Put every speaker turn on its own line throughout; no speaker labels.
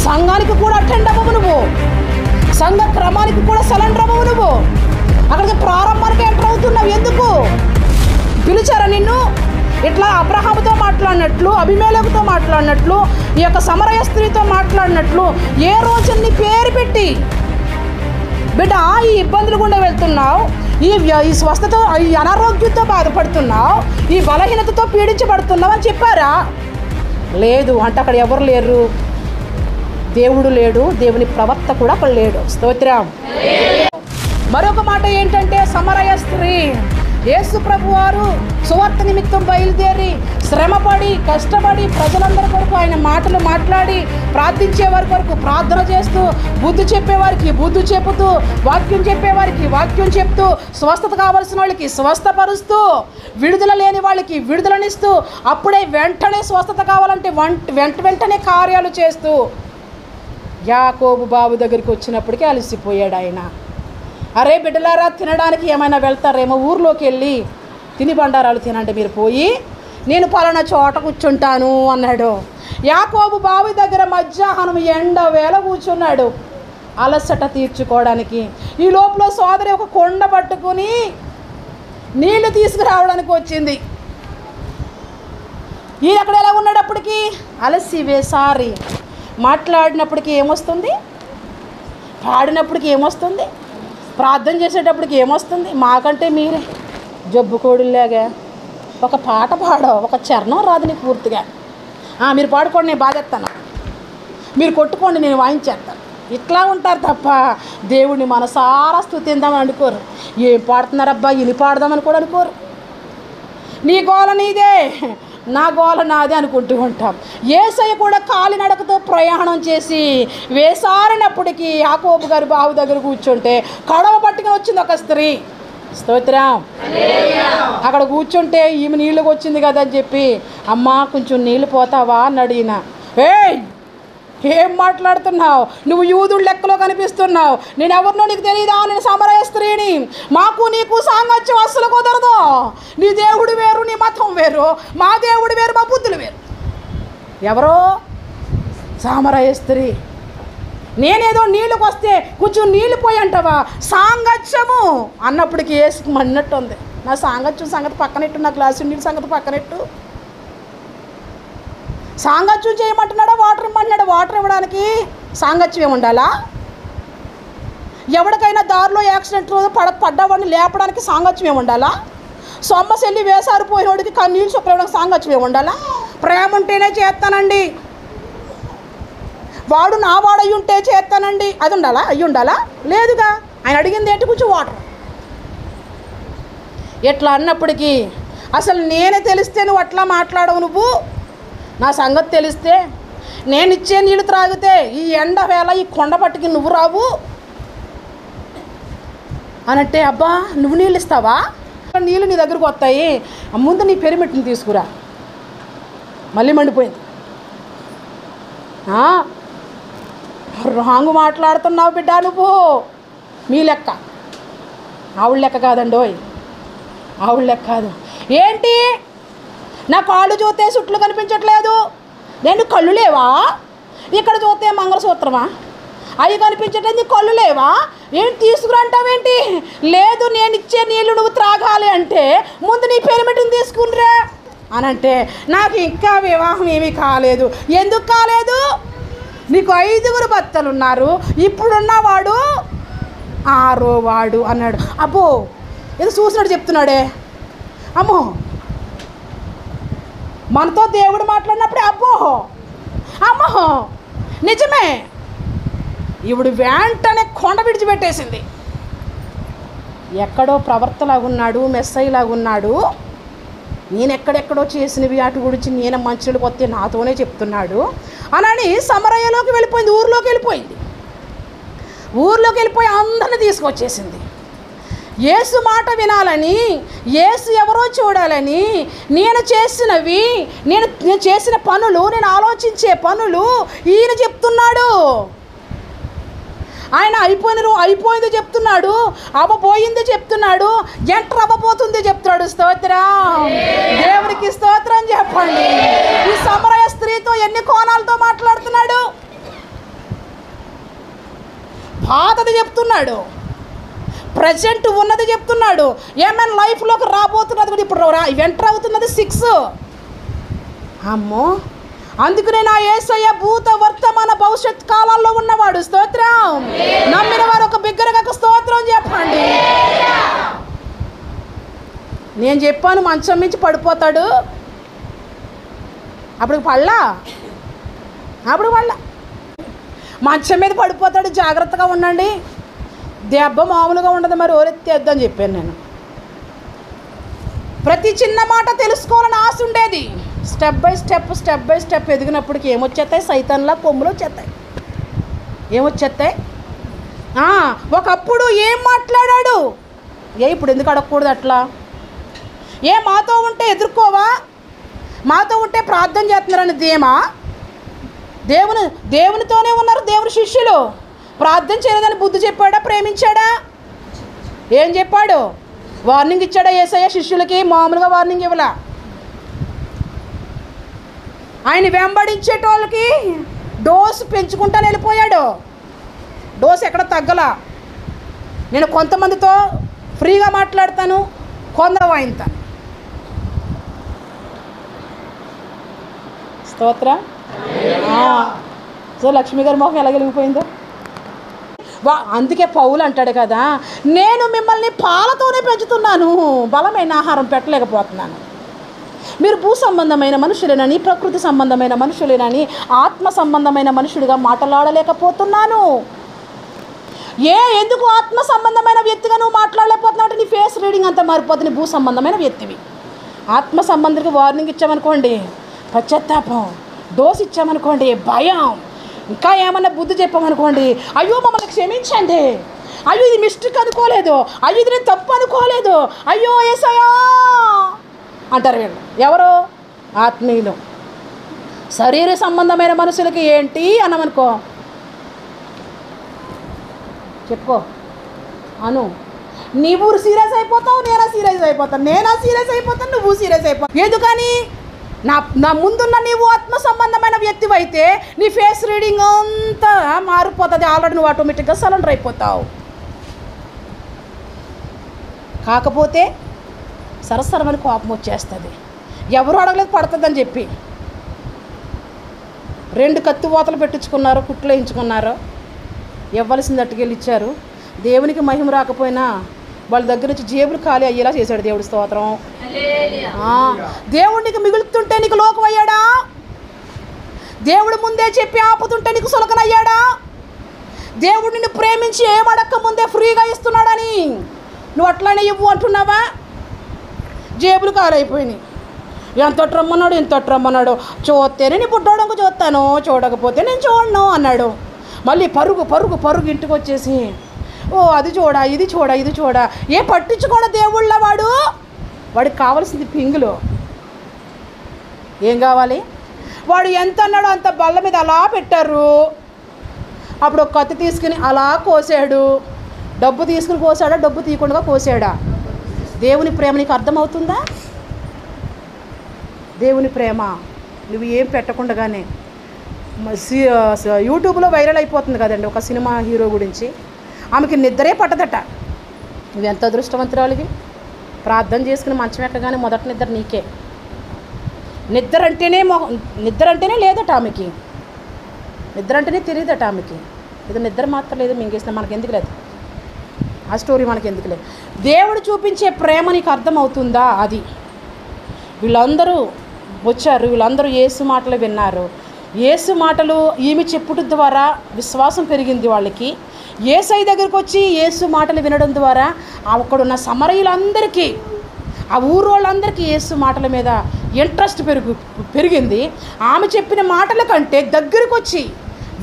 సంఘానికి కూడా అటెండ్ అవ్వవు నువ్వు, సంఘ క్రమానికి కూడా సరెండర్ అవ్వవు నువ్వు. అక్కడికి ప్రారంభానికి ఎంటర్ అవుతున్నావు. ఎందుకు పిలిచారా నిన్ను? ఇట్లా అబ్రహాముతో మాట్లాడినట్లు, అబీమెలెకుతో మాట్లాడినట్లు, ఈ యొక్క సమరయ స్త్రీతో మాట్లాడినట్లు ఏ రోజు నీ పేరు పెట్టి, బిడ్డ ఈ ఇబ్బందులు గుండా వెళ్తున్నావు, ఈ స్వస్థత, ఈ అనారోగ్యంతో బాధపడుతున్నావు, ఈ బలహీనతతో పీడించబడుతున్నావు అని చెప్పారా? లేదు. అంటే అక్కడ ఎవరు లేరు, దేవుడు లేడు, దేవుని ప్రవక్త కూడా అక్కడ లేడు. స్తోత్రం. మరొక మాట ఏంటంటే, సమరయ స్త్రీ యేసు ప్రభువారు సువార్త నిమిత్తం బయలుదేరి శ్రమపడి కష్టపడి ప్రజలందరి కొరకు ఆయన మాటలు మాట్లాడి ప్రార్థించే వారి కొరకు ప్రార్థన చేస్తూ, బుద్ధి చెప్పేవారికి బుద్ధి చెబుతూ, వాక్యం చెప్పేవారికి వాక్యం చెప్తూ, స్వస్థత కావలసిన వాళ్ళకి స్వస్థపరుస్తూ, విడుదల లేని వాళ్ళకి విడుదలనిస్తూ, అప్పుడే వెంటనే స్వస్థత కావాలంటే వెంటనే కార్యాలు చేస్తూ యాకోబు బాబు దగ్గరికి వచ్చినప్పటికీ అలసిపోయాడు ఆయన. అరే బిడ్డలారా, తినడానికి ఏమైనా వెళ్తారేమో, ఊర్లోకి వెళ్ళి తిని బండారాలు తినండి మీరు పోయి, నేను పలానా చోట కూర్చుంటాను అన్నాడు. యాకోబు బావి దగ్గర మధ్యాహ్నం ఎండ వేళ కూర్చున్నాడు అలసట తీర్చుకోవడానికి. ఈ లోపల సోదరి ఒక కొండ పట్టుకుని నీళ్లు తీసుకురావడానికి వచ్చింది. ఈయన అక్కడ ఎలా ఉన్నాడు? అప్పటికి అలసి వేసారి మాట్లాడినప్పటికీ ఏమొస్తుంది, పాడినప్పటికీ ఏమొస్తుంది, ప్రార్థన చేసేటప్పటికి ఏమొస్తుంది? మాకంటే మీరే జబ్బు కోడుల్లాగా ఒక పాట పాడో, ఒక చరణం రాదు నీకు పూర్తిగా. మీరు పాడుకోండి, నేను బాధేస్తాను, మీరు కొట్టుకోండి, నేను వాయించేస్తాను. ఇట్లా ఉంటారు తప్ప దేవుడిని మనసారా స్తుతిందామని అనుకోరు. ఏం పాడుతున్నారబ్బా, ఇని పాడదామని కూడా అనుకోరు. నీ గోల నీదే, నా గోల నాదే అనుకుంటూ ఉంటాం. యేసయ్య కూడా కాలినడకతో ప్రయాణం చేసి వేసారినప్పటికీ యాకోబు గారి బావి దగ్గర కూర్చుంటే కడవ పట్టుకుని వచ్చింది ఒక స్త్రీ. స్తోత్రం. అక్కడ కూర్చుంటే ఈమె నీళ్ళకి వచ్చింది కదా అని చెప్పి, అమ్మా కొంచెం నీళ్ళు పోతావా అని అడిగిన. ఏం మాట్లాడుతున్నావు, నువ్వు యూదుడు లెక్కలో కనిపిస్తున్నావు, నేను ఎవరినో నీకు తెలియదా, నేను సమరయ స్త్రీని, మాకు నీకు సాంగత్యం అస్సలు కుదరదు, నీ దేవుడు వేరు, నీ మతం వేరు, మా దేవుడు వేరు, మా బుద్ధులు వేరు. ఎవరో సమరయ స్త్రీ. నేనేదో నీళ్ళకి వస్తే కొంచెం నీళ్ళు పోయి అంటావా, సాంగత్యము అన్నప్పటికీ ఏసుకు మన్నట్టు ఉంది. నా సాంగత్యం సంగతి పక్కనెట్టు, నా గ్లాసు నీళ్ళ సంగతి పక్కనెట్టు. సాంగత్యం చేయమంటున్నాడా, వాటర్ ఇమ్మంటున్నాడా? వాటర్ ఇవ్వడానికి సాంగత్యం ఏమి ఉండాలా? ఎవరికైనా దారిలో యాక్సిడెంట్ పడ్డవాడిని లేపడానికి సాంగత్యం ఏమి ఉండాలా? సొమ్మసెల్లి వేసారిపోయినోడికి నీళ్ళు చొప్పడానికి సాంగత్యం ఏమి ఉండాలా? ప్రేమ ఉంటేనే చేస్తానండి, వాడు నా వాడు అయ్యి ఉంటే చేస్తానండి, అది ఉండాలా? అయ్యి ఉండాలా? లేదుగా. ఆయన అడిగింది ఏంటి? కొంచెం వాటర్. ఎట్లా అన్నప్పటికీ అసలు నేనే తెలిస్తే నువ్వు అట్లా మాట్లాడవు, నువ్వు నా సంగతి తెలిస్తే నేను ఇచ్చే నీళ్ళు త్రాగితే ఈ ఎండ వేళ ఈ కొండ పట్టుకి నువ్వు రావు అనంటే, అబ్బా నువ్వు నీళ్ళు ఇస్తావా, నీళ్ళు నీ దగ్గరకు వస్తాయి, ముందు నీ పెరిమిట్ని తీసుకురా. మళ్ళీ మండిపోయింది. రాంగు మాట్లాడుతున్నావు బిడ్డ నువ్వు. మీ లెక్క, ఆవిడ లెక్క కాదండోయ్, ఆవిడ లెక్క కాదు. ఏంటి నా కాళ్ళు చూస్తే సుట్లు కనిపించట్లేదు, నేను కళ్ళు లేవా? ఇక్కడ చూస్తే మంగళసూత్రమా, అవి కనిపించట్లేదు, కళ్ళు లేవా? ఏంటి తీసుకురంటావేంటి? లేదు, నేను ఇచ్చే నీళ్ళు నువ్వు త్రాగాలి అంటే ముందు నీ పెరిమిటిని తీసుకునిరా అని అంటే, నాకు ఇంకా వివాహం ఏమీ కాలేదు. ఎందుకు కాలేదు? నీకు 5 భర్తలు ఉన్నారు, ఇప్పుడున్నవాడు 6వ వాడు అన్నాడు. అబ్బో ఏదో చూసినట్టు చెప్తున్నాడే. అమ్మో, మనతో దేవుడు మాట్లాడినప్పుడే అబ్బో అమ్మో నిజమే. ఇప్పుడు వెంటనే కొండ విడిచిపెట్టేసింది. ఎక్కడో ప్రవర్తలాగున్నాడు, మెస్సయ్యలాగున్నాడు, నేను ఎక్కడెక్కడో చేసినవి వాటి గురించి నేను మంచులకు వస్తే నాతోనే చెప్తున్నాడు అని సమరయలోకి వెళ్ళిపోయింది, ఊర్లోకి వెళ్ళిపోయింది. ఊర్లోకి వెళ్ళిపోయి అందరిని తీసుకొచ్చేసింది. యేసు మాట వినాలని, యేసు ఎవరో చూడాలని, నేను చేసినవి, నేను చేసిన పనులు, నేను ఆలోచించే పనులు ఈయన చెప్తున్నాడు. ఆయన అయిపోయింది చెప్తున్నాడు, అవ్వబోయింది చెప్తున్నాడు, ఎంటర్ అవ్వబోతుంది చెప్తున్నాడు. స్తోత్రం, దేవుడికి స్తోత్రం చెప్పండి. ఈ సమరయ స్త్రీతో ఎన్ని కోణాలతో మాట్లాడుతున్నాడు. పాతది చెప్తున్నాడు, ప్రజెంట్ ఉన్నది చెప్తున్నాడు. ఏమైనా లైఫ్లోకి రాబోతున్నది కూడా ఇప్పుడు ఎంటర్ అవుతున్నది 6. అమ్మో, అందుకనే నా యేసయ్య భూత వర్తమాన భవిష్యత్ కాలాల్లో ఉన్నవాడు. స్తోత్రం. నమ్మిన వారు ఒక బిగ్గరగా స్తోత్రం చెప్పండి. నేను చెప్పాను మంచం మించి పడిపోతాడు, అప్పుడు పళ్ళ మంచం మీద పడిపోతాడు, జాగ్రత్తగా ఉండండి, దెబ్బ మామూలుగా ఉండదు, మరి ఓరెత్తేద్దని చెప్పాను నేను. ప్రతి చిన్న మాట తెలుసుకోవాలని ఆశ ఉండేది. స్టెప్ బై స్టెప్ ఎదిగినప్పటికి ఏమొచ్చేస్తాయి? సైతాన్లా కొమ్ములు వచ్చేస్తాయి. ఏమొచ్చేస్తాయి? ఒకప్పుడు ఏం మాట్లాడాడు, ఇప్పుడు ఎందుకు అడగకూడదు అట్లా? మాతో ఉంటే ఎదుర్కోవా, మాతో ఉంటే ప్రార్థన చేస్తున్నారని ధీమా? దేవునితోనే ఉన్నారు దేవుని శిష్యులు. ప్రార్థన చేయలేదని బుద్ధి చెప్పాడా? ప్రేమించాడా? ఏం చెప్పాడు? వార్నింగ్ ఇచ్చాడా యేసయ్య శిష్యులకి? మామూలుగా వార్నింగ్ ఇవ్వలా. ఆయన వెంబడించేటోళ్ళకి డోసు పెంచుకుంటాను వెళ్ళిపోయాడు. డోసు ఎక్కడ తగ్గలా. నేను కొంతమందితో ఫ్రీగా మాట్లాడతాను, కొందరు వాయిస్తాను. స్తోత్ర. సో లక్ష్మి గారి మొహం ఎలా వెలిగిపోయిందో. అందుకే పౌలు అంటాడు కదా, నేను మిమ్మల్ని పాలతోనే పెంచుతున్నాను, బలమైన ఆహారం పెట్టలేకపోతున్నాను. మీరు భూ సంబంధమైన మనుషులేనని, ప్రకృతి సంబంధమైన మనుషులేనని, ఆత్మ సంబంధమైన మనుషుడిగా మాట్లాడలేకపోతున్నాను. ఎందుకు ఆత్మ సంబంధమైన వ్యక్తిగా నువ్వు మాట్లాడలేకపోతున్నావు అంటే నీ ఫేస్ రీడింగ్ అంతా మారిపోతుంది. భూ సంబంధమైన వ్యక్తివి. ఆత్మ సంబంధికి వార్నింగ్ ఇచ్చామనుకోండి పశ్చాత్తాపం, డోస్ ఇచ్చామనుకోండి భయం, ఇంకా ఏమన్నా బుద్ధి చెప్పామనుకోండి అయ్యో మమ్మల్ని క్షమించండి, అయ్యో ఇది మిస్టేక్ అనుకోలేదు, అయ్యో ఇది నేను తప్పు అనుకోలేదు, అయ్యో యేసయ్యా అంటారు వీళ్ళు. ఎవరు? ఆత్మీయులు. శరీర సంబంధమైన మనుషులకి ఏంటి అన్నామనుకో, చెప్పుకో అను, నీవు సీరియస్ అయిపోతావు, నేనా సీరియస్ అయిపోతాను, నువ్వు సీరియస్ అయిపోతావు. ఎందుకని? నా ముందున్న నీవు ఆత్మ సంబంధమైన వ్యక్తివి అయితే నీ ఫేస్ రీడింగ్ అంతా మారిపోతుంది. ఆల్రెడీ నువ్వు ఆటోమేటిక్గా సరెండర్ అయిపోతావు. కాకపోతే సరసరమని కోపం వచ్చేస్తుంది. ఎవరు అడగలేదు పడుతుందని చెప్పి 2 కత్తిపోతలు పెట్టించుకున్నారు, కుట్లు వేయించుకున్నారు, ఇవ్వాల్సింది అట్టుకెళ్ళి ఇచ్చారు. దేవునికి మహిమ రాకపోయినా వాళ్ళ దగ్గర నుంచి జేబులు ఖాళీ అయ్యేలా చేశాడు దేవుడి స్తోత్రం. దేవుడు నీకు మిగులుతుంటే నీకు లోకం అయ్యాడా? దేవుడు ముందే చెప్పి ఆపుతుంటే నీకు సులకనయ్యాడా? దేవుడు నిన్ను ప్రేమించి ఏమడక్క ముందే ఫ్రీగా ఇస్తున్నాడని నువ్వు అట్లానే ఇవ్వు అంటున్నావా? జేబులు ఖాళీ అయిపోయినాయి. ఎంత రమ్మన్నాడు, చూస్తేనే నీ బుడ్డోడంకు చూస్తాను, చూడకపోతే నేను చూడను అన్నాడు. మళ్ళీ పరుగు ఇంటికి వచ్చేసి అది చూడా ఇది చూడా పట్టించుకోడా దేవుళ్ళ వాడికి కావాల్సింది పింగులు. ఏం కావాలి? వాడు ఎంత అన్నాడో అంత బల్ల మీద అలా పెట్టారు. అప్పుడు ఒక కత్తి తీసుకుని అలా కోసాడు. డబ్బు తీసుకుని కోసాడా, డబ్బు తీయకుండా కోసాడా? దేవుని ప్రేమ నీకు అర్థమవుతుందా? దేవుని ప్రేమ నువ్వు ఏం పెట్టకుండానే యూట్యూబ్లో వైరల్ అయిపోతుంది కదండి ఒక సినిమా హీరో గురించి. ఆమెకి నిద్రే పట్టదట. నువ్వు ఎంత అదృష్టవంతురాలివి. ప్రార్థన చేసుకుని మంచం ఎక్కగానే మొదటి నిద్ర నీకే. నిద్ర అంటేనే లేదట ఆమెకి. నిద్ర అంటేనే తెలియదట ఆమెకి. ఇది నిద్ర మాత్రం లేదు మింగేసిన మనకి ఎందుకు లేదు, ఆ స్టోరీ మనకి ఎందుకు లేదు. దేవుడు చూపించే ప్రేమ నీకు అర్థమవుతుందా? అది వీళ్ళందరూ వచ్చారు, వీళ్ళందరూ యేసు మాటలు విన్నారు. యేసు మాటలు ఈమె చెప్పుట ద్వారా విశ్వాసం పెరిగింది వాళ్ళకి. యేసయ్య దగ్గరికి వచ్చి యేసు మాటలు వినడం ద్వారా అక్కడున్న సమరయులందరికీ, ఆ ఊరోళ్ళందరికీ యేసు మాటల మీద ఇంట్రెస్ట్ పెరిగింది. ఆమె చెప్పిన మాటల కంటే దగ్గరికి వచ్చి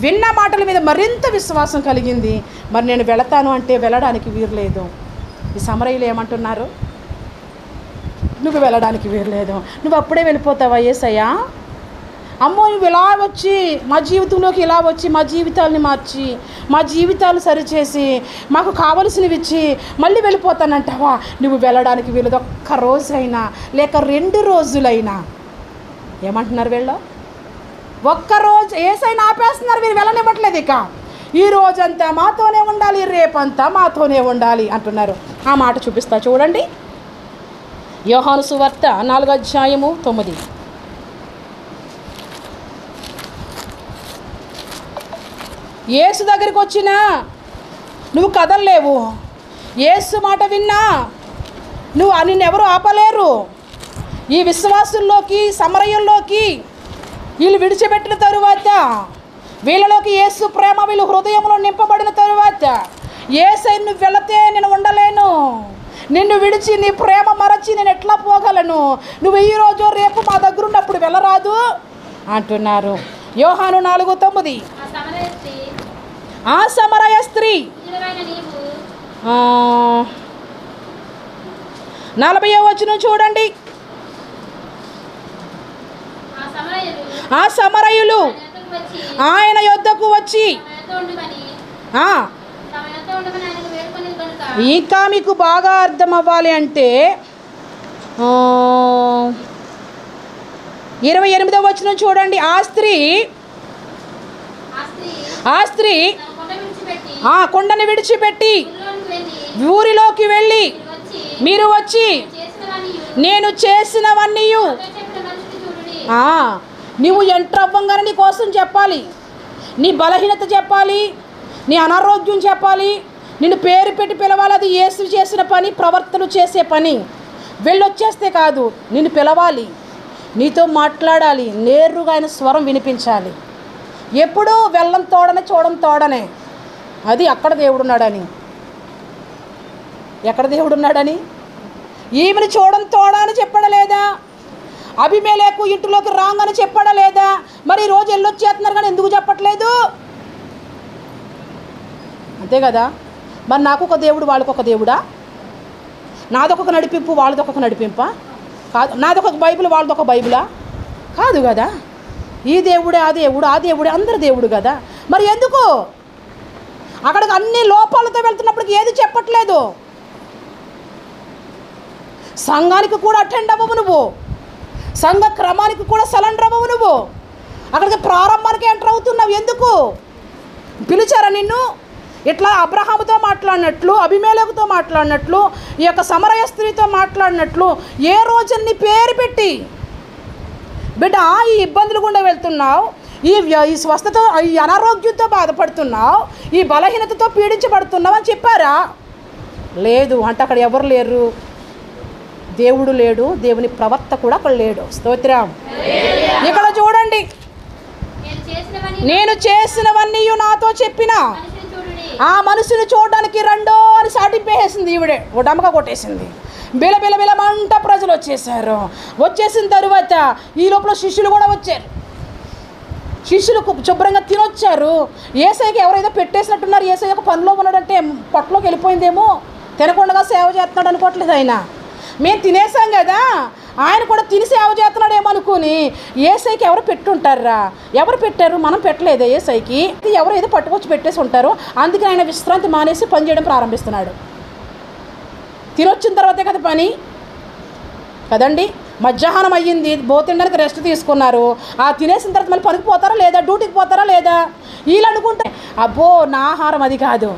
విన్న మాటల మీద మరింత విశ్వాసం కలిగింది. మరి నేను వెళతాను అంటే వెళ్ళడానికి వీరలేదు. ఈ సమరయులు ఏమంటున్నారు? నువ్వు వెళ్ళడానికి వీరలేదు, నువ్వు అప్పుడే వెళ్ళిపోతావా యేసయ్యా? అమ్మో నువ్వు ఇలా వచ్చి మా జీవితంలోకి ఇలా వచ్చి మా జీవితాలని మార్చి మా జీవితాలు సరిచేసి మాకు కావలసినవి ఇచ్చి మళ్ళీ వెళ్ళిపోతానంటావా? నువ్వు వెళ్ళడానికి వీళ్ళది ఒక్క రోజైనా లేక 2 రోజులైనా. ఏమంటున్నారు వీళ్ళు? ఒక్కరోజు యేసయ్యని ఆపేస్తున్నారు, వీరు వెళ్ళనివ్వట్లేదు. ఇక ఈ రోజంతా మాతోనే ఉండాలి, రేపంతా మాతోనే ఉండాలి అంటున్నారు. ఆ మాట చూపిస్తా చూడండి. యోహాను సువార్త 4:9. యేసు దగ్గరికి వచ్చినా నువ్వు కదలలేవు, యేసు మాట విన్నా నిన్నెవరు ఆపలేరు. ఈ విశ్వాసుల్లోకి సమరయుల్లోకి వీళ్ళు విడిచిపెట్టిన తరువాత, వీళ్ళలోకి యేసు ప్రేమ వీళ్ళు హృదయంలో నింపబడిన తరువాత, యేసై నువ్వు వెళితే నేను ఉండలేను, నిన్ను విడిచి నీ ప్రేమ మరచి నేను ఎట్లా పోగలను, నువ్వు ఈరోజు రేపు మా దగ్గర ఉన్నప్పుడు వెళ్ళరాదు అంటున్నారు. యోహాను 4:9. ఆ సమరయ స్త్రీ 40వ వచనం చూడండి. ఆ సమరయులు ఆయన యొద్దకు వచ్చి, ఇంకా మీకు బాగా అర్థం అవ్వాలి అంటే 28వ వచనం చూడండి. ఆ స్త్రీ ఆ కొండని విడిచిపెట్టి ఊరిలోకి వెళ్ళి, మీరు వచ్చి నేను చేసినవన్నీ నువ్వు ఎంటర్ అవ్వంగానే నీ కోసం చెప్పాలి, నీ బలహీనత చెప్పాలి, నీ అనారోగ్యం చెప్పాలి, నిన్ను పేరు పెట్టి పిలవాలి. అది యేసు చేసిన పని, ప్రవర్తన చేసే పని. వెళ్ళొచ్చేస్తే కాదు, నిన్ను పిలవాలి, నీతో మాట్లాడాలి, నేరుగా ఆయన స్వరం వినిపించాలి. ఎప్పుడూ వెళ్ళం తోడనే చూడం తోడనే. అది అక్కడ దేవుడున్నాడని, ఎక్కడ దేవుడున్నాడని ఈమెను చూడం తోడా అని చెప్పడలేదా? అభిమేలెకు ఇంటిలోకి రాంగని చెప్పడలేదా? మరి ఈరోజు వెళ్ళొచ్చేస్తున్నారు కానీ ఎందుకు చెప్పట్లేదు? అంతే కదా. మరి నాకు ఒక దేవుడు, వాళ్ళకొక దేవుడా? నాదొక నడిపింపు, వాళ్ళదొక నడిపింపా? కాదు. నాదొక బైబిల్, వాళ్ళదొక బైబిలా? కాదు కదా. ఈ దేవుడే ఆ దేవుడే అందరి దేవుడు కదా. మరి ఎందుకు అక్కడికి అన్ని లోపాలతో వెళ్తున్నప్పటికి ఏది చెప్పట్లేదు? సంఘానికి కూడా అటెండ్ అవ్వవు నువ్వు, సంఘ క్రమానికి కూడా సరెండర్ అవ్వవు నువ్వు, అక్కడికి ప్రారంభానికి ఎంటర్ అవుతున్నావు. ఎందుకు పిలిచారా నిన్ను? ఇట్లా అబ్రహాముతో మాట్లాడినట్లు, అభిమేలకుతో మాట్లాడినట్లు, ఈ యొక్క సమరయ స్త్రీతో మాట్లాడినట్లు ఏ రోజు నీ పేరు పెట్టి, బిడ్డ ఈ ఇబ్బందులు గుండా వెళ్తున్నావు, ఈ స్వస్థతో, ఈ అనారోగ్యంతో బాధపడుతున్నావు, ఈ బలహీనతతో పీడించబడుతున్నావు అని చెప్పారా? లేదు అంటే అక్కడ ఎవరు లేరు, దేవుడు లేడు, దేవుని ప్రవక్త కూడా అక్కడ లేడు. స్తోత్రం. ఇక్కడ చూడండి, నేను చేసినవన్నీ నాతో చెప్పిన ఆ మనుషుని చూడడానికి రండో అని సాటింపేసింది. ఈవిడే డమక కొట్టేసింది. బిలబిలబిలమంట ప్రజలు వచ్చేసారు. వచ్చేసిన తరువాత ఈ లోపల శిష్యులు కూడా వచ్చారు. శిష్యులు శుభ్రంగా తినొచ్చారు. ఏసైకి ఎవరైతే పెట్టేసినట్టున్నారు. ఏసై ఒక పనిలో ఉన్నాడంటే పొట్టలోకి వెళ్ళిపోయిందేమో, తినకుండా సేవ చేస్తున్నాడు అనుకోవట్లేదు ఆయన. మేము తినేసాం కదా, ఆయన కూడా తిని సేవ చేస్తున్నాడేమో అనుకుని ఏసైకి ఎవరు పెట్టుంటారా? ఎవరు పెట్టారు? మనం పెట్టలేదు. ఏసైకి ఎవరు ఏదో పట్టుకొచ్చి పెట్టేసి ఉంటారు. అందుకే ఆయన విశ్రాంతి మానేసి పని చేయడం ప్రారంభిస్తున్నాడు. తినొచ్చిన తర్వాతే కదా పని కదండి. మధ్యాహ్నం అయ్యింది, తినడానికి రెస్ట్ తీసుకున్నారు. ఆ తినేసిన తర్వాత మళ్ళీ పనికి పోతారా లేదా, డ్యూటీకి పోతారా లేదా? వీళ్ళు అనుకుంటే అబ్బో నా ఆహారం అది కాదు,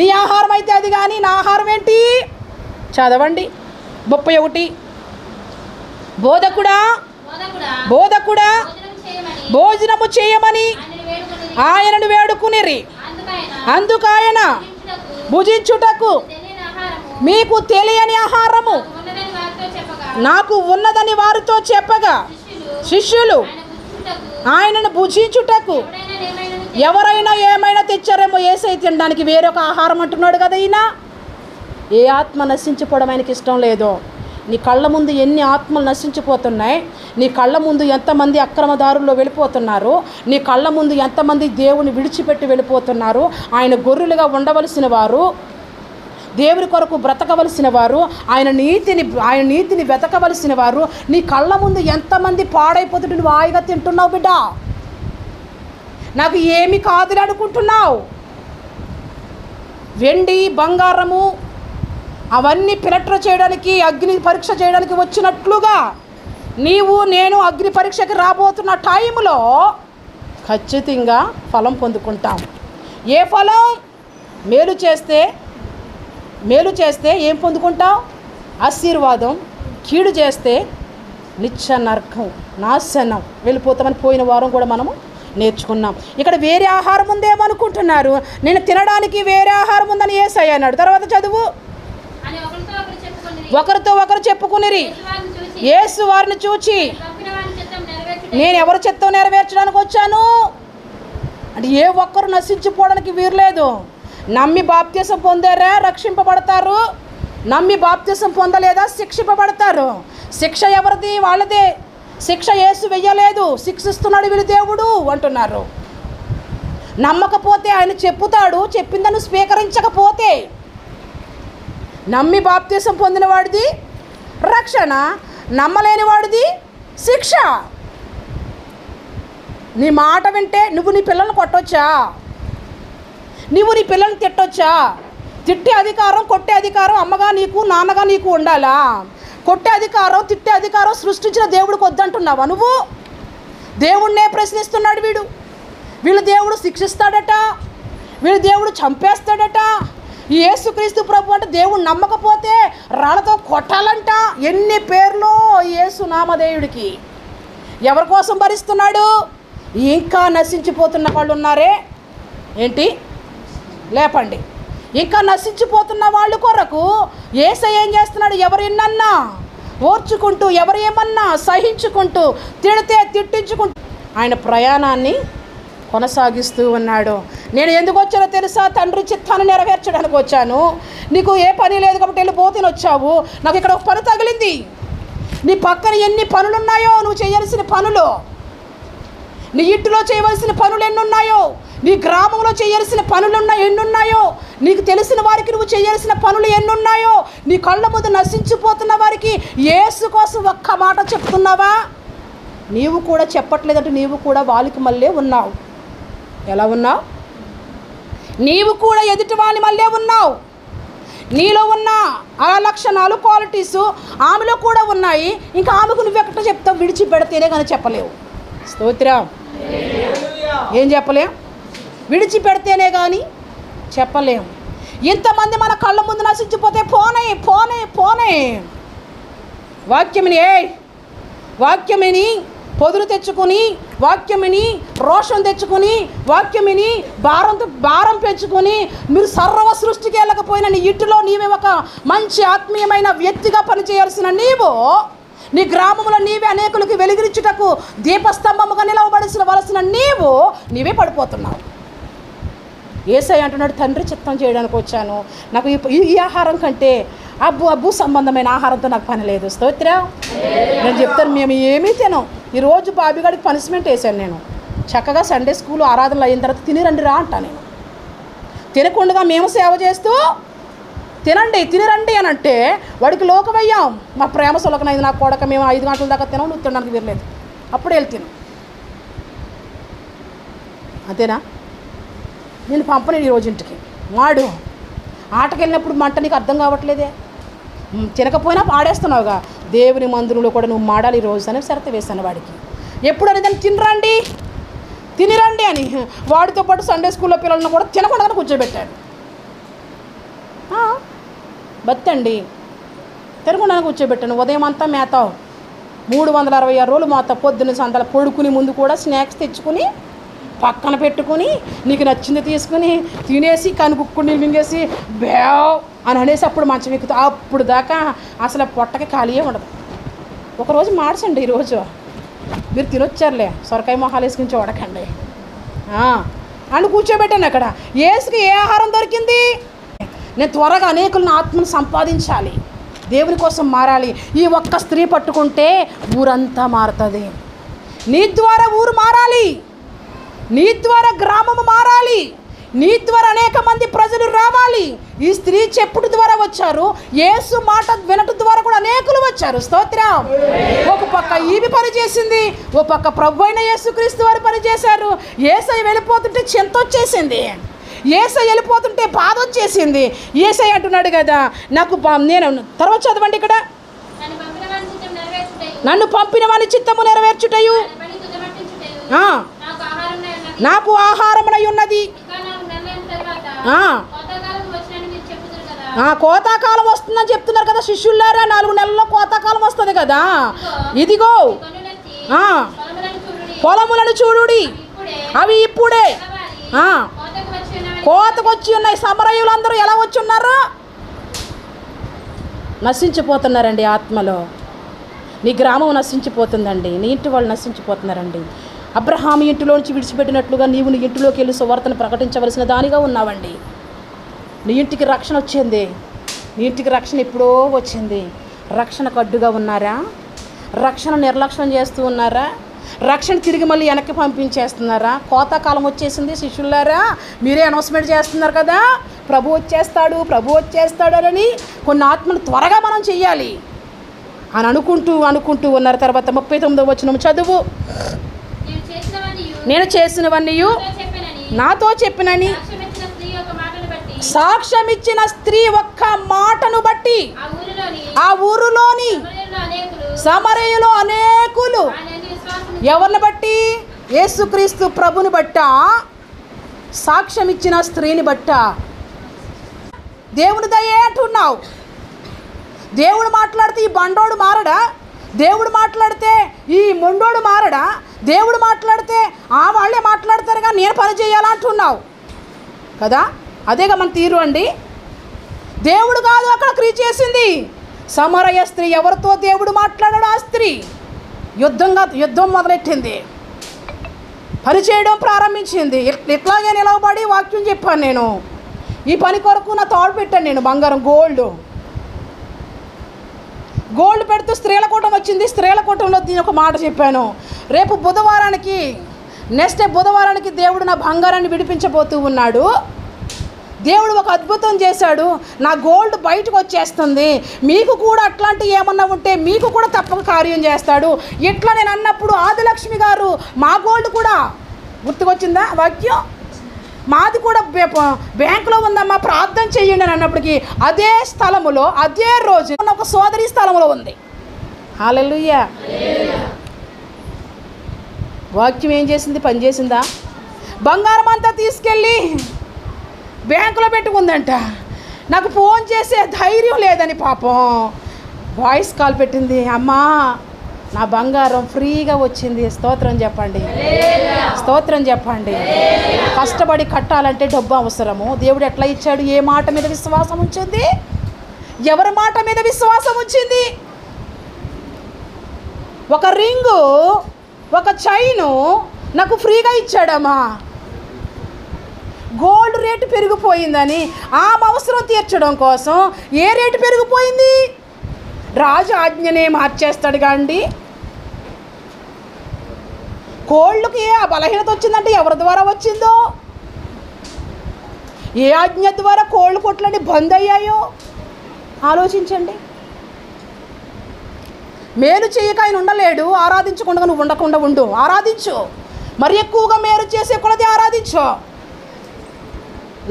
నీ ఆహారం అయితే అది, కానీ నా ఆహారం ఏంటి? చదవండి 31. బోధకుడా భోజనము చేయమని ఆయనను వేడుకునిరి. అందుకాయన భుజించుటకు మీకు తెలియని ఆహారము నాకు ఉన్నదని వారితో చెప్పగా, శిష్యులు ఆయనను భుజించుటకు ఎవరైనా ఏమైనా తెచ్చారేమో ఏసై తినడానికి, వేరొక ఆహారం అంటున్నాడు కదా ఈయన. ఏ ఆత్మ నశించిపోవడం ఆయనకి ఇష్టం లేదో. నీ కళ్ళ ముందు ఎన్ని ఆత్మలు నశించిపోతున్నాయి, నీ కళ్ళ ముందు ఎంతమంది అక్రమదారుల్లో వెళ్ళిపోతున్నారు, నీ కళ్ళ ముందు ఎంతమంది దేవుని విడిచిపెట్టి వెళ్ళిపోతున్నారు. ఆయన గొర్రెలుగా ఉండవలసిన వారు, దేవుని కొరకు బ్రతకవలసిన వారు, ఆయన నీతిని వెతకవలసిన వారు నీ కళ్ళ ముందు ఎంతమంది పాడైపోతుంటే నువ్వు హాయిగా తింటున్నావు. బిడ్డ నాకు ఏమి కాదులే అనుకుంటున్నావు. వెండి బంగారము అవన్నీ ఫిల్టర్ చేయడానికి, అగ్ని పరీక్ష చేయడానికి వచ్చినట్లుగా నీవు నేను అగ్ని పరీక్షకి రాబోతున్న టైంలో ఖచ్చితంగా ఫలం పొందుకుంటాం. ఏ ఫలం? మేలు చేస్తే ఏం పొందుకుంటావు? ఆశీర్వాదం. కీడు చేస్తే నిత్య నరకం, నాశనం, వెళ్ళిపోతామని పోయిన వారం కూడా మనము నేర్చుకున్నాం. ఇక్కడ వేరే ఆహారం ఉందేమో అనుకుంటున్నారు. నేను తినడానికి వేరే ఆహారం ఉందని యేసయ్య అన్నాడు. తర్వాత చదువు. ఒకరితో ఒకరు చెప్పుకునిరి, యేసు వారిని చూచి, నేను ఎవరి చిత్తం నెరవేర్చడానికి వచ్చాను అంటే ఏ ఒక్కరు నశించిపోవడానికి వీరలేదు. నమ్మి బాప్త్యసం పొందారా రక్షింపబడతారు, నమ్మి బాప్త్యసం పొందలేదా శిక్షింపబడతారు. శిక్ష ఎవరిది? వాళ్ళదే. శిక్ష యేసు వెయ్యలేదు, శిక్షిస్తున్నాడు వీళ్ళు దేవుడు అంటున్నారు. నమ్మకపోతే ఆయన చెప్పుతాడు, చెప్పిందని స్వీకరించకపోతే. నమ్మి బాప్త్యసం పొందిన వాడిది రక్షణ, నమ్మలేని వాడిది శిక్ష. నీ మాట వింటే నువ్వు నీ పిల్లల్ని కొట్టొచ్చా? నువ్వు నీ పిల్లల్ని తిట్టొచ్చా? తిట్టే అధికారం, కొట్టే అధికారం అమ్మగా నీకు నాన్నగా నీకు ఉండాలా? కొట్టే అధికారం, తిట్టే అధికారం సృష్టించిన దేవుడికి వద్దంటున్నావా నువ్వు? దేవుడినే ప్రశ్నిస్తున్నాడు వీడు. వీళ్ళు దేవుడు శిక్షిస్తాడట, వీళ్ళు దేవుడు చంపేస్తాడట. ఈ యేసుక్రీస్తు ప్రభు అంటే దేవుడు నమ్మకపోతే రాళ్ళతో కొట్టాలంట. ఎన్ని పేర్లు యేసు నామధేయుడికి. ఎవరి కోసం భరిస్తున్నాడు? ఇంకా నశించిపోతున్న వాళ్ళు ఉన్నారే, ఏంటి లేపండి. ఇంకా నశించిపోతున్న వాళ్ళు కొరకు యేసయ్య ఏం చేస్తున్నాడు? ఎవరు ఎన్నన్నా ఓర్చుకుంటూ, ఎవరు ఏమన్నా సహించుకుంటూ, తిడితే తిట్టించుకుంటూ ఆయన ప్రయాణాన్ని కొనసాగిస్తూ ఉన్నాడు. నేను ఎందుకు వచ్చానో తెలుసా? తండ్రి చిత్తాన్ని నెరవేర్చడానికి వచ్చాను. నీకు ఏ పని లేదు కాబట్టి వెళ్ళిపోతేనే వచ్చావు. నాకు ఇక్కడ ఒక పని తగిలింది. నీ పక్కన ఎన్ని పనులున్నాయో, నువ్వు చేయాల్సిన పనులు, నీ ఇంటిలో చేయవలసిన పనులు ఎన్నున్నాయో, నీ గ్రామంలో చేయాల్సిన పనులు ఎన్నున్నాయో, నీకు తెలిసిన వారికి నువ్వు చేయాల్సిన పనులు ఎన్నున్నాయో, నీ కళ్ళ ముందు నశించిపోతున్న వారికి యేసు కోసం ఒక్క మాట చెప్తున్నావా? నీవు కూడా చెప్పట్లేదంటే నీవు కూడా వాళ్ళకి మళ్ళీ ఉన్నావు. ఎలా ఉన్నావు? నీవు కూడా ఎదుటి వాళ్ళ మళ్ళీ ఉన్నావు. నీలో ఉన్న ఆ లక్షణాలు, క్వాలిటీసు ఆమెలో కూడా ఉన్నాయి. ఇంకా ఆమెకు నువ్వెక్కడ చెప్తావు? విడిచిపెడితేనే కానీ చెప్పలేవు. స్తోత్రం. ఏం చెప్పలేం? విడిచిపెడితేనే కానీ చెప్పలేము. ఇంతమంది మన కళ్ళ ముందు నశించిపోతే పోనే పోనే పోనే. వాక్యమిని పొదులు తెచ్చుకొని, వాక్యమిని రోషం తెచ్చుకొని, వాక్యమిని భారం పెంచుకొని, మీరు సర్వ సృష్టికి వెళ్ళకపోయినా నీ ఇంటిలో నీవే ఒక మంచి ఆత్మీయమైన వ్యక్తిగా పనిచేయాల్సిన నీవు, నీ గ్రామంలో నీవే అనేకులకి వెలిగించుటకు దీపస్తంభముగా నిలవబడిన నీవే పడిపోతున్నావు. యేసయ్య అంటున్నాడు, తండ్రి చిత్తం చేయడానికి వచ్చాను. నాకు ఈ ఆహారం కంటే అబ్బు సంబంధమైన ఆహారంతో నాకు పని లేదు. స్తోత్రం. నేను చెప్తాను, మేము ఏమీ తినాం. ఈరోజు బాబిగాడికి పనిష్మెంట్ వేశాను. నేను చక్కగా సండే స్కూల్ ఆరాధనలు అయిన తర్వాత తినిరండి రా అంటా. నేను తినకుండా మేము సేవ చేస్తూ తినిరండి అని అంటే వాడికి లోకమయ్యాం. మా ప్రేమ సొలకనైంది నా కొడక, మేము 5 గంటల దాకా తినాం, నువ్వు తినడానికి వీరలేదు. అప్పుడు వెళ్తాను. అంతేనా? నేను పంపను ఈరోజు ఇంటికి. మాడు ఆటకి వెళ్ళినప్పుడు మంట నీకు అర్థం కావట్లేదే. తినకపోయినా ఆడేస్తున్నావుగా. దేవుని మందిరంలో కూడా నువ్వు మాడాలి ఈరోజు అని షరతు వేశాను వాడికి. ఎప్పుడు అనేది తినిరండి అని. వాడితో పాటు సండే స్కూల్లో పిల్లలను కూడా తినకుండా కూర్చోబెట్టాడు. బత్తండి తినకుండా కూర్చోబెట్టాను. ఉదయం అంతా మేతావు, 366 రోజులు మేతావు. పొద్దున్న సంతల పడుకుని ముందు కూడా స్నాక్స్ తెచ్చుకుని పక్కన పెట్టుకుని నీకు నచ్చింది తీసుకుని తినేసి కనుకుక్కుని మింగేసి బేవ్ అని అనేసి అప్పుడు మంచం ఎక్కుతా. అప్పుడు దాకా అసలు పొట్టకి ఖాళీయే ఉండదు. ఒకరోజు మార్చండి. ఈరోజు మీరు తినొచ్చారులే, సొరకాయ మొహాలు వేసుకుని చూడకండి అని కూర్చోబెట్టాను అక్కడ. యేసుకి ఏ ఆహారం దొరికింది? నేను త్వరగా అనేకులను ఆత్మను సంపాదించాలి, దేవుని కోసం మారాలి. ఈ ఒక్క స్త్రీ పట్టుకుంటే ఊరంతా మారుతుంది. నీ ద్వారా ఊరు మారాలి, నీ ద్వారా గ్రామము మారాలి, నీ ద్వారా అనేక మంది ప్రజలు రావాలి. ఈ స్త్రీ చెప్పుడు ద్వారా వచ్చారు, యేసు మాట వినటం ద్వారా కూడా అనేకులు వచ్చారు. స్తోత్రం. ఒక పక్క ఈమె పని చేసింది, ఒక పక్క ప్రభు అయిన యేసుక్రీస్తు వారు పని చేశారు. యేసయ్య వెళ్ళిపోతుంటే చింత వచ్చేసింది, యేసయ్య వెళ్ళిపోతుంటే బాధ వచ్చేసింది. యేసయ్య అంటున్నాడు కదా, నాకు నేను తర్వాత చదవండి ఇక్కడ, నన్ను పంపిన వాని చిత్తము నెరవేర్చుటయు నాకు ఆహారమునై ఉన్నది, కోతాకాలం వస్తుందని చెప్తున్నారు కదా శిష్యులారా. 4 నెలల్లో కోతాకాలం వస్తుంది కదా. ఇదిగో పొలములను చూడుడి, అవి ఇప్పుడే కోతకు వచ్చి ఉన్నాయి. సమరయులందరూ ఎలా వచ్చి ఉన్నారు? నశించిపోతున్నారండి ఆత్మలో. నీ గ్రామం నశించిపోతుందండి, నీ ఇంటి వాళ్ళు నశించిపోతున్నారండి. అబ్రహాము ఇంటిలోంచి విడిచిపెట్టినట్లుగా నీవు నీ ఇంటిలోకి వెళ్ళి సువార్తను ప్రకటించవలసిన దానిగా ఉన్నావండి. నీ ఇంటికి రక్షణ వచ్చింది, నీ ఇంటికి రక్షణ ఎప్పుడో వచ్చింది. రక్షణకు అడ్డుగా ఉన్నారా? రక్షణ నిర్లక్ష్యం చేస్తూ ఉన్నారా? రక్షణ తిరిగి మళ్ళీ వెనక్కి పంపించేస్తున్నారా? కోతాకాలం వచ్చేసింది శిష్యులారా, మీరే అనౌన్స్మెంట్ చేస్తున్నారు కదా ప్రభు వచ్చేస్తాడు, ప్రభు వచ్చేస్తాడని. కొన్ని ఆత్మలు త్వరగా మనం చెయ్యాలి అని అనుకుంటూ ఉన్నారు. తర్వాత 39వ వచనం చదువు. నేను చేసినవన్నీ నాతో చెప్పినని సాక్ష్యం ఇచ్చిన స్త్రీ ఒక్క మాటను బట్టి ఆ ఊరులోని సమరయులు అనేకులు ఎవరిని బట్టి? యేసుక్రీస్తు ప్రభుని బట్ట, సాక్ష్యం ఇచ్చిన స్త్రీని బట్ట. దేవుని దయే అంటున్నావు. దేవుడు మాట్లాడితే ఈ బండోడు మారడా? దేవుడు మాట్లాడితే ఈ మొండోడు మారడా? దేవుడు మాట్లాడితే వాళ్ళే మాట్లాడతారుగా, నేను పని చేయాలంటున్నావు కదా. అదేగా మన తీరు అండి. దేవుడు కాదు అక్కడ క్రియ చేసింది, సమరయ స్త్రీ. ఎవరితో దేవుడు మాట్లాడాడు? ఆ స్త్రీ యుద్ధం మొదలెట్టింది, పని చేయడం ప్రారంభించింది. ఇట్లాగే నిలవబడి వాక్యం చెప్పాను నేను. ఈ పని కొరకు నా తాడు పెట్టాను నేను, బంగారం గోల్డ్ పెడుతూ స్త్రీల కూటం వచ్చింది. స్త్రీల కూటంలో దీని ఒక మాట చెప్పాను. రేపు బుధవారానికి, నెక్స్ట్ బుధవారానికి దేవుడు నా బంగారాన్ని విడిపించబోతూ ఉన్నాడు. దేవుడు ఒక అద్భుతం చేశాడు, నా గోల్డ్ బయటకు వచ్చేస్తుంది. మీకు కూడా అట్లాంటి ఏమన్నా ఉంటే మీకు కూడా తప్పక కార్యం చేస్తాడు. ఇట్లా నేను అన్నప్పుడు ఆదిలక్ష్మి గారు మా గోల్డ్ కూడా గుర్తుకొచ్చిందా వాక్యం? మాది కూడా బ్యాంకులో ఉందమ్మా, ప్రార్థన చెయ్యండి అని అన్నప్పటికీ అదే స్థలములో అదే రోజు ఒక సోదరి స్థలంలో ఉంది. హల్లెలూయా. వాక్యం ఏం చేసింది? పనిచేసిందా? బంగారం అంతా తీసుకెళ్ళి బ్యాంకులో పెట్టుకుందంట. నాకు ఫోన్ చేసే ధైర్యం లేదని పాపం వాయిస్ కాల్ పెట్టింది. అమ్మా నా బంగారం ఫ్రీగా వచ్చింది. స్తోత్రం చెప్పండి, స్తోత్రం చెప్పండి. కష్టపడి కట్టాలంటే డబ్బు అవసరము. దేవుడు ఎట్లా ఇచ్చాడు? ఏ మాట మీద విశ్వాసం ఉంచింది? ఎవరి మాట మీద విశ్వాసం ఉంచింది? ఒక రింగు, ఒక చైను నాకు ఫ్రీగా ఇచ్చాడమ్మా. గోల్డ్ రేటు పెరిగిపోయిందని ఆమె అవసరం తీర్చడం కోసం ఏ రేటు పెరిగిపోయింది? రాజు ఆజ్ఞనే మార్చేస్తాడుగా అండి. కోళ్ళకి ఆ బలహీనత వచ్చిందంటే ఎవరి ద్వారా వచ్చిందో? ఏ ఆజ్ఞ ద్వారా కోళ్ళు కొట్లన్నీ బంద్ అయ్యాయో ఆలోచించండి. మేలు చేయక ఆయన ఉండలేడు. ఆరాధించకుండా నువ్వు ఉండకుండా ఉండు, ఆరాధించు. మరి ఎక్కువగా మేలు చేసే కొలది ఆరాధించు.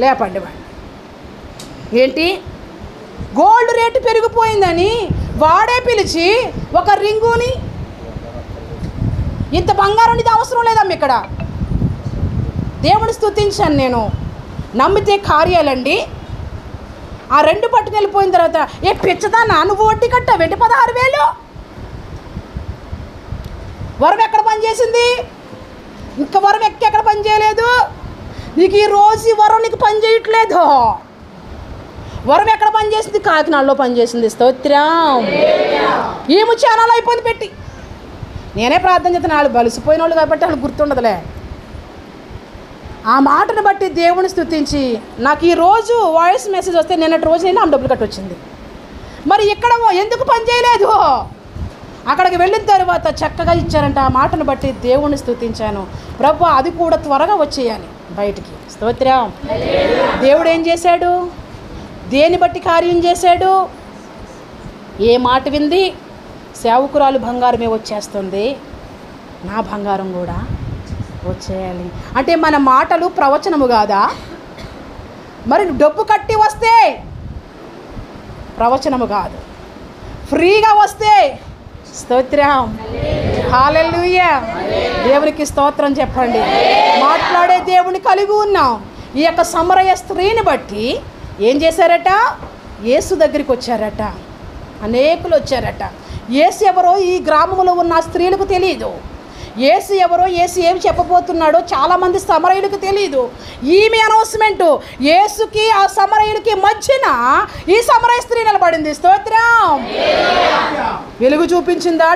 లేపండి వాడు. ఏంటి? గోల్డ్ రేటు పెరిగిపోయిందని వాడే పిలిచి ఒక రింగుని, ఇంత బంగారం ఇది అవసరం లేదమ్మ. ఇక్కడ దేవుని స్తుతించాను నేను. నమ్మితే కార్యాలండి. ఆ 2 పట్టుకు వెళ్ళిపోయిన తర్వాత ఏ పిచ్చదానా నువ్వు వడ్డీ కట్టావు 16,000. వరం ఎక్కడ పనిచేసింది? ఇంకా వరం ఎక్కడ పని చేయలేదు. నీకు ఈ రోజు ఈ వరం నీకు పని చేయట్లేదు. వరం ఎక్కడ పనిచేసింది? కాకినాడలో పనిచేసింది. స్తోత్రం. ఏమి ఛానల్ అయిపోయింది పెట్టి. నేనే ప్రార్థన చేస్తాను. వాళ్ళు బలిసిపోయిన వాళ్ళు కాబట్టి వాళ్ళు గుర్తుండదులే. ఆ మాటను బట్టి దేవుని స్తుతించి నాకు ఈరోజు వాయిస్ మెసేజ్ వస్తే నిన్నటి రోజు నేను ఆమె డబ్బులు కట్టొచ్చింది. మరి ఇక్కడ ఎందుకు పని చేయలేదు? అక్కడికి వెళ్ళిన తర్వాత చక్కగా ఇచ్చారంట. ఆ మాటను బట్టి దేవుని స్తుతించాను. ప్రభు అది కూడా త్వరగా వచ్చేయాలి బయటికి. స్తోత్రం. దేవుడు ఏం చేశాడు? దేని బట్టి కార్యం చేశాడు? ఏ మాట వింది? సేవకురాలు బంగారమే వచ్చేస్తుంది, నా బంగారం కూడా వచ్చేయాలి. అంటే మన మాటలు ప్రవచనము కాదా? మరి డబ్బు కట్టి వస్తే ప్రవచనము కాదు, ఫ్రీగా వస్తే స్తోత్రం. హల్లెలూయా. దేవునికి స్తోత్రం చెప్పండి. మాట్లాడే దేవుని కలిగి ఉన్నాం. ఈ యొక్క సమరయ స్త్రీని బట్టి ఏం చేశారట? యేసు దగ్గరికి వచ్చారట. అనేకులు వచ్చారట. యేసు ఎవరో ఈ గ్రామంలో ఉన్న స్త్రీలకు తెలియదు. యేసు ఎవరో, యేసు ఏమి చెప్పబోతున్నాడో చాలామంది సమరయులకు తెలియదు. ఈమె అనౌన్స్మెంటు యేసుకి ఆ సమరయులకి మధ్యన ఈ సమరయ స్త్రీ నిలబడింది. స్తోత్రం. వెలుగు చూపించిందా?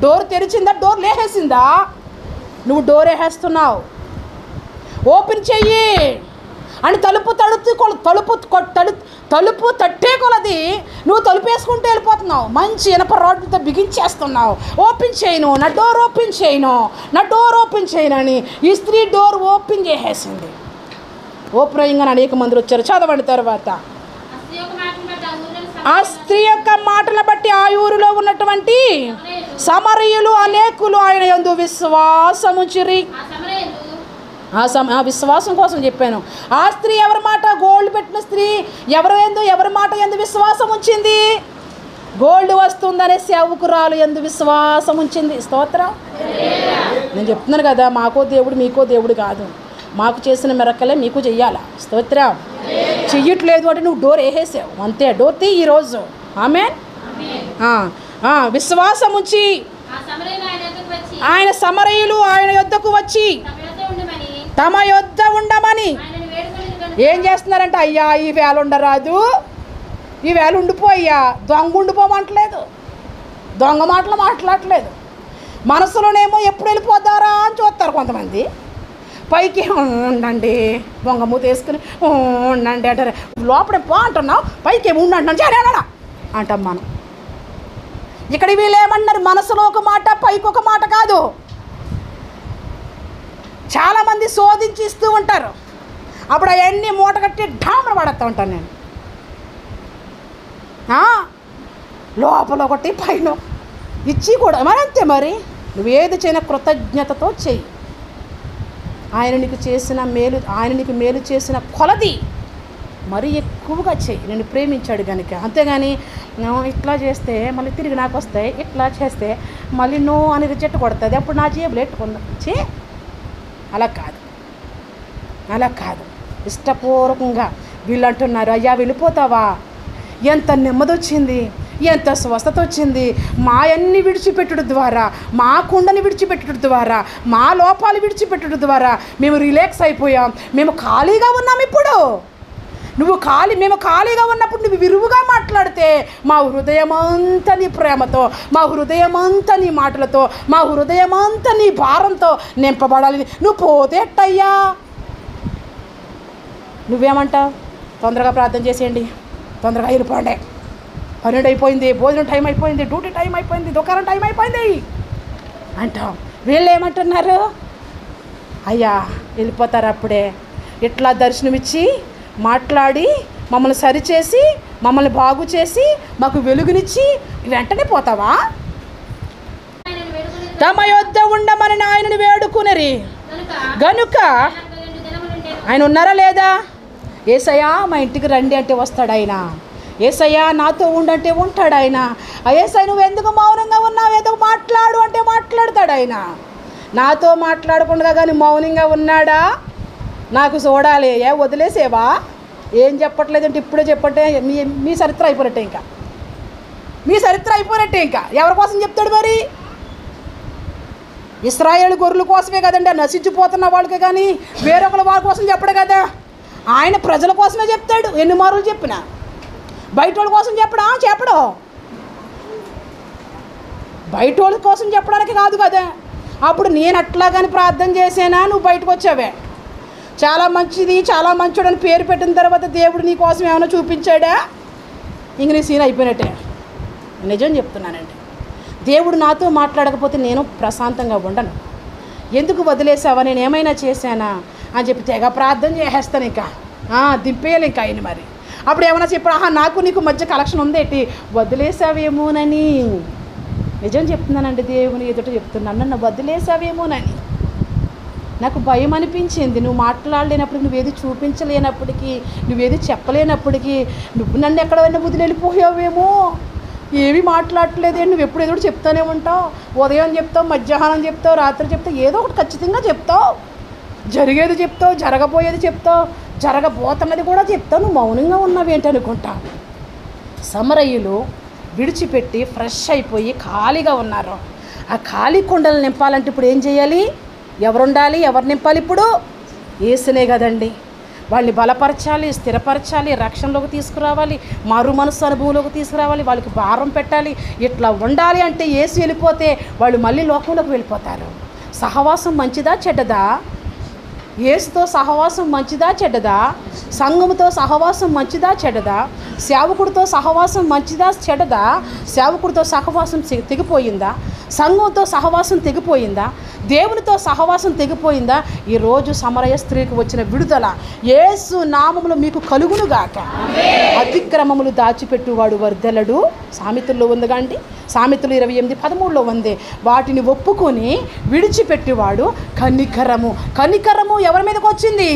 డోర్ తెరిచిందా? డోర్ లేసేసిందా? నువ్వు డోర్ వేసేస్తున్నావు. ఓపెన్ చెయ్యి అని తలుపు తట్టే కొలది నువ్వు తలుపు వేసుకుంటూ వెళ్ళిపోతున్నావు. మంచి ఇనప రాడ్లతో బిగించేస్తున్నావు. ఓపెన్ చేయను, నా డోర్ ఓపెన్ చేయను అని ఈ స్త్రీ డోర్ ఓపెన్ చేసేసింది. ఓపెన్ అయ్యంగానే అనేక మంది వచ్చారు. చదవండి తర్వాత. ఆ స్త్రీ యొక్క మాటలను బట్టి ఆ ఊరిలో ఉన్నటువంటి సమరయులు అనేకులు ఆయన యందు విశ్వాసముంచిరి. ఆ విశ్వాసం కోసం చెప్పాను. ఆ స్త్రీ ఎవరి మాట? గోల్డ్ పెట్టిన స్త్రీ ఎవరి మాట ఎందు విశ్వాసం ఉంచింది? గోల్డ్ వస్తుందనే సేవకురాలు ఎందు విశ్వాసం ఉంచింది. స్తోత్రం. నేను చెప్తున్నాను కదా, మాకో దేవుడు మీకో దేవుడు కాదు. మాకు చేసిన మెరకలే మీకు చెయ్యాలా. స్తోత్రం. చెయ్యట్లేదు అంటే నువ్వు డోర్ వేసేసావు అంతే. డోర్ తీ ఈరోజు. ఆమేన్. విశ్వాసం ఉంచి ఆయన సమరయులు ఆయన యొద్దకు వచ్చి తమ యొద్ద ఉండమని ఏం చేస్తున్నారంటే, అయ్యా ఈ వేళ ఉండరాదు, ఈ వేళ ఉండిపో అయ్యా. దొంగ ఉండిపోమంటలేదు, దొంగ మాటలు మాట్లాడట్లేదు. మనసులోనేమో ఎప్పుడు వెళ్ళిపోతారా అని చూస్తారు కొంతమంది. పైకి ఉండండి, బొంగ మూత వేసుకుని ఉండండి అంటారు. లోపడే పో అంటున్నావు, పైకి ఏమి ఉండండి సరేనా అంటాం మనం. ఇక్కడ వీళ్ళు ఏమన్నారు? మనసులో ఒక మాట, పైకి ఒక మాట కాదు. చాలామంది శోధించి ఇస్తూ ఉంటారు. అప్పుడు అవన్నీ మూట కట్టి ఢామర పడతా ఉంటాను నేను. లోపల ఒకటి పైన ఇచ్చి కూడా మరి అంతే. మరి నువ్వు ఏది చేయనా కృతజ్ఞతతో చెయ్యి. ఆయన నీకు మేలు చేసిన కొలది మరీ ఎక్కువగా చెయ్యి. నేను ప్రేమించాడు కనుక. అంతేగాని ఇట్లా చేస్తే మళ్ళీ తిరిగి నాకు వస్తాయి, ఇట్లా చేస్తే మళ్ళీ నువ్వు అని రిజెక్ట్ కొడుతుంది, అప్పుడు నా జేబులు ఎట్టుకుందా. అలా కాదు. ఇష్టపూర్వకంగా వీళ్ళు అంటున్నారు, అయ్యా వెళ్ళిపోతావా? ఎంత నెమ్మది వచ్చింది, ఎంత స్వస్థత వచ్చింది. మా అన్ని విడిచిపెట్టడం ద్వారా, మా కుండని విడిచిపెట్టడం ద్వారా, మా లోపాలు విడిచిపెట్టడం ద్వారా మేము రిలాక్స్ అయిపోయాం. మేము ఖాళీగా ఉన్నాం. ఇప్పుడు మేము ఖాళీగా ఉన్నప్పుడు నువ్వు విరువుగా మాట్లాడితే మా హృదయమంతా నీ ప్రేమతో, మా హృదయమంతా నీ మాటలతో, మా హృదయమంతా నీ భారంతో నింపబడాలి. నువ్వు పోతే ఎట్టయ్యా? నువ్వేమంటావు? తొందరగా ప్రార్థన చేసేయండి, తొందరగా వెళ్ళిపోండి, 12 అయిపోయింది, భోజనం టైం అయిపోయింది, డ్యూటీ టైం అయిపోయింది, దుకాణం టైం అయిపోయింది అంటాం. వీళ్ళు ఏమంటున్నారు? అయ్యా వెళ్ళిపోతారు అప్పుడే. ఇట్లా దర్శనమిచ్చి మాట్లాడి మమ్మల్ని సరిచేసి మమ్మల్ని బాగు చేసి మాకు వెలుగునిచ్చి వెంటనే పోతావా? తమ యొద్ద ఉండమని ఆయనను వేడుకునరి గనుక ఆయన ఉన్నారా లేదా? యేసయ్యా మా ఇంటికి రండి అంటే వస్తాడు ఆయన. యేసయ్యా నాతో ఉండంటే ఉంటాడు ఆయన. యేసయ్య నువ్వు ఎందుకు మౌనంగా ఉన్నావు, ఎందుకు మాట్లాడు అంటే మాట్లాడతాడు ఆయన. నాతో మాట్లాడకుండా కానీ మౌనంగా ఉన్నాడా? నాకు చూడాలి. వదిలేసేవా? ఏం చెప్పట్లేదంటే ఇప్పుడే చెప్పంటే మీ చరిత్ర అయిపోయినట్టే. మీ చరిత్ర అయిపోయినట్టే. ఎవరి కోసం చెప్తాడు మరి? ఇశ్రాయేలు గొర్రెల కోసమే కదండి, నశించిపోతున్న వాళ్ళకే, కానీ వేరొకరు వాళ్ళ కోసం చెప్పడు కదా. ఆయన ప్రజల కోసమే చెప్తాడు. ఎన్ని మార్లు చెప్పినా బయట వాళ్ళ కోసం చెప్పడు. బయట వాళ్ళ కోసం చెప్పడానికి కాదు కదా. అప్పుడు నేను అట్లాగని ప్రార్థన చేసేనా, నువ్వు బయటకు వచ్చావే. చాలా మంచిది, చాలా మంచోడు అని పేరు పెట్టిన తర్వాత దేవుడు నీ కోసం ఏమైనా చూపించాడా? ఇంక నీ సీన్ అయిపోయినట్టే. నిజం చెప్తున్నానండి. దేవుడు నాతో మాట్లాడకపోతే నేను ప్రశాంతంగా ఉండను. ఎందుకు వదిలేసావా, నేను ఏమైనా చేశానా అని చెప్పి తెగ ప్రార్థన చేసేస్తాను. దింపేయాలి ఆయన. మరి అప్పుడు ఏమైనా చెప్పాడు, నాకు నీకు మధ్య కలెక్షన్ ఉందేంటి, వదిలేసావేమోనని. నిజం చెప్తున్నానండి, దేవుని ఎదుట చెప్తున్నాను, నన్ను వదిలేసావేమోనని నాకు భయం అనిపించింది. నువ్వు మాట్లాడలేనప్పుడు, నువ్వేది చూపించలేనప్పటికీ, నువ్వేది చెప్పలేనప్పటికీ, నువ్వు నన్ను ఎక్కడైనా వదిలి వెళ్ళిపోయావేమో, ఏమీ మాట్లాడట్లేదే, నువ్వు ఎప్పుడు ఏదో చెప్తానే ఉంటావు. ఉదయం చెప్తావు, మధ్యాహ్నం చెప్తావు, రాత్రి చెప్తావు, ఏదో ఒకటి ఖచ్చితంగా చెప్తావు. జరిగేది చెప్తావు, జరగబోయేది చెప్తావు, జరగబోతున్నది కూడా చెప్తావు, నువ్వు మౌనంగా ఉన్నావేంటి అనుకుంటా. సమరయ్యులు విడిచిపెట్టి ఫ్రెష్ అయిపోయి ఖాళీగా ఉన్నారు. ఆ ఖాళీ కుండలు నింపాలంటే ఇప్పుడు ఏం చేయాలి? ఎవరుండాలి? ఎవరు నింపాలి? ఇప్పుడు యేసునే కదండి. వాళ్ళని బలపరచాలి, స్థిరపరచాలి, రక్షణలోకి తీసుకురావాలి, మారు మనసు అనుభవంలోకి తీసుకురావాలి, వాళ్ళకి భారం పెట్టాలి. ఇట్లా ఉండాలి అంటే యేసు వెళ్ళిపోతే వాళ్ళు మళ్ళీ లోకంలోకి వెళ్ళిపోతారు. సహవాసం మంచిదా చెడ్డదా? యేసుతో సహవాసం మంచిదా చెడ్డదా? సంఘముతో సహవాసం మంచిదా చెడ్డదా? సేవకుడితో సహవాసం మంచిదా చెడ్డదా? సేవకుడితో సహవాసం తెగిపోయిందా? సంఘంతో సహవాసం తెగిపోయిందా? దేవునితో సహవాసం తెగిపోయిందా? ఈరోజు సమరయ స్త్రీకి వచ్చిన విడుదల యేసు నామములో మీకు కలుగునుగాక. అతిక్రమములు దాచిపెట్టువాడు వర్ధలడు, సామెతల్లో ఉందిగా అండి, సామెతలు 28:13 ఉంది. వాటిని ఒప్పుకొని విడిచిపెట్టేవాడు కనికరము. కనికరము ఎవరి మీదకి వచ్చింది?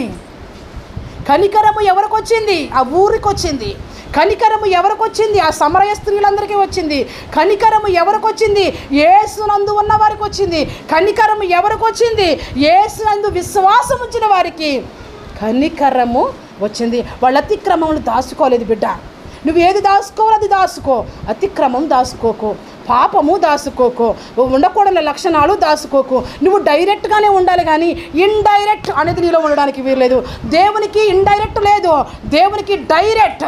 కనికరము ఎవరికి వచ్చింది? ఆ ఊరికి వచ్చింది. కనికరము ఎవరికి వచ్చింది? ఆ సమరయ స్త్రీలందరికీ వచ్చింది. కనికరము ఎవరికి వచ్చింది? యేసునందు ఉన్న వారికి వచ్చింది. కనికరము ఎవరికి వచ్చింది? యేసునందు విశ్వాసం ఉంచిన వారికి కనికరము వచ్చింది. వాళ్ళ అతిక్రమములు దాచుకోలేదు బిడ్డ. నువ్వు ఏది దాచుకోవాలి అది దాచుకో, అతిక్రమం దాచుకోకు, పాపము దాచుకోకు, ఉండకూడని లక్షణాలు దాచుకోకు. నువ్వు డైరెక్ట్గానే ఉండాలి కానీ ఇండైరెక్ట్ అనేది నీలో ఉండడానికి వీల్లేదు. దేవునికి ఇండైరెక్ట్ లేదు, దేవునికి డైరెక్ట్.